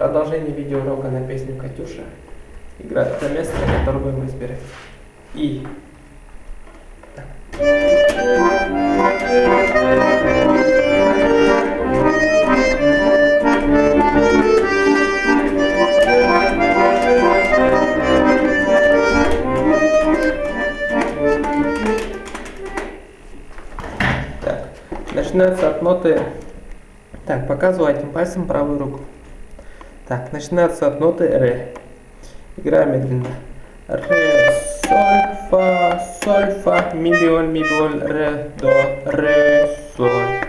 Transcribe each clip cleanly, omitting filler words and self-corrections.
Продолжение видеоурока на песню «Катюша» играет то место, которое вы изберете. И. Так, начинается от ноты. Так, показываю этим пальцем правую руку. Так, начинается от ноты ре. Играем медленно. Ре, соль, фа, ми бемоль, ре, соль.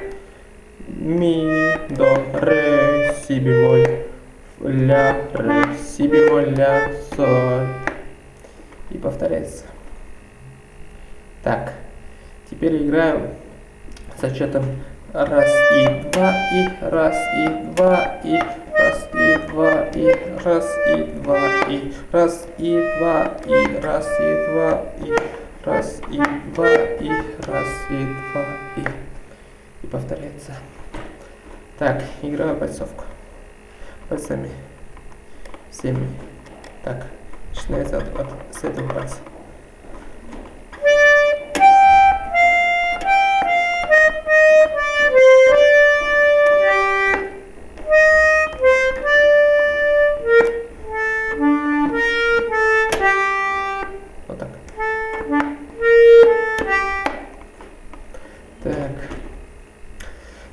Ми, до, ре, си бемоль, ля, ре, си бемоль, ля, соль. И повторяется. Так, теперь играем со счетом раз и два, и раз и два, и раз и два, и раз и два, и раз и два, и раз и два, и раз и два, и раз и два, и повторяется. Так, играю пальцовку пальцами всеми. Так, начинается с этого пальца. Так,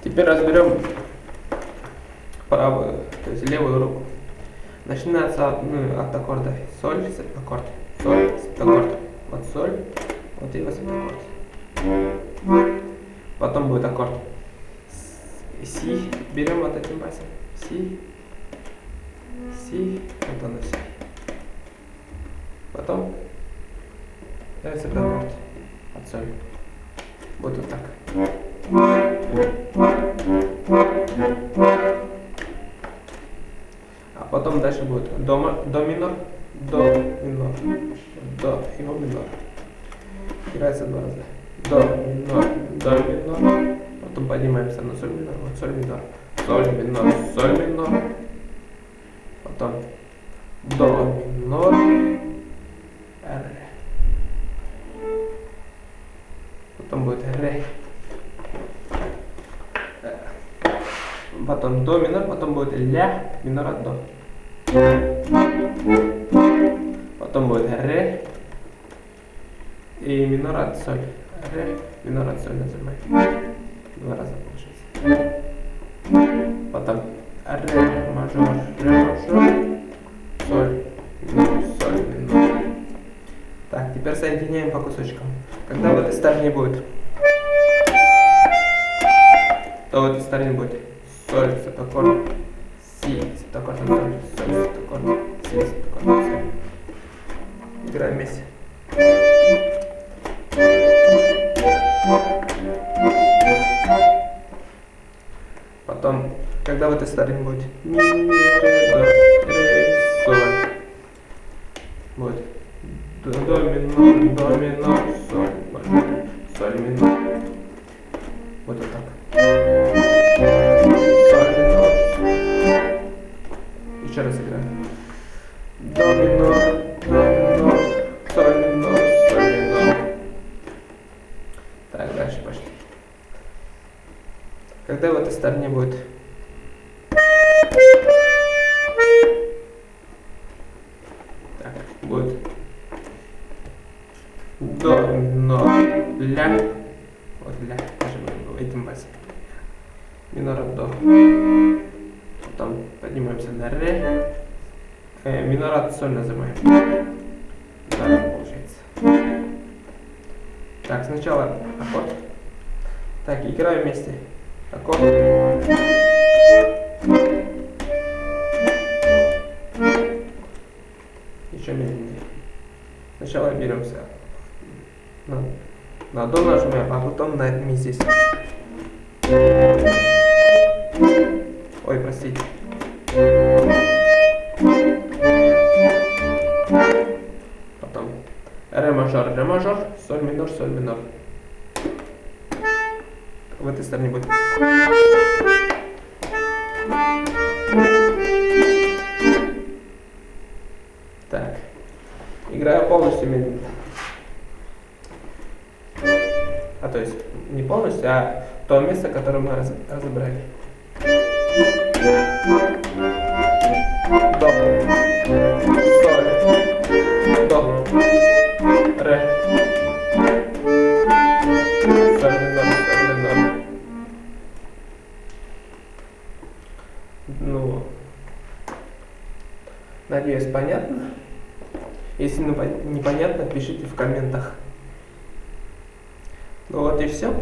теперь разберем правую, то есть левую руку. Начинается от аккорда соль, септаккорд, соль, септаккорд, вот соль, вот и вот септаккорд. Потом будет аккорд си, берем вот этим пальцем, си, вот оно си. Потом септаккорд от соль. Вот так. А потом дальше будет до минор, до минор, до и до минор. Играется два раза. До минор, потом поднимаемся на соль минор, вот соль минор, соль минор, потом до минор, ре. Потом будет ре. Потом до минор, потом будет ля минор от до. Потом будет ре и минор от соль. Ре, минор от соль нажимаем. Два раза получается. Потом ре мажор, соль, минор. Так, теперь соединяем по кусочкам. Когда в этой стороне будет, то в этой стороне будет соль, септаккорд, си, септаккорд, соль, септаккорд, си, септаккорд, соль. Играем вместе. Потом, когда в этой стороне будет ми, ре, до, ре, соль, будет до минор, соль, мажор, соль минор. Вот так. Соль минор. Еще раз играем. До минор, соль минор, соль минор. Так, дальше пошли. Когда в этой стороне будет будет до минор, ля, вот ля, нажимаем этим пальцем, минор от до, потом поднимаемся на ре, минор от соль нажимаем, да, получается. Так, сначала аккорд, так, играем вместе, аккорд, еще медленнее. Сначала беремся на до нажимаем, а потом на ми здесь. Ой, простите. Потом ре мажор, соль минор. В этой стороне будет. полностью медленно. А то есть не полностью, а то место, которое мы разобрали. До, соль, до, ре, соль минор. Ну, надеюсь, понятно. Если непонятно, пишите в комментах. Ну вот и все.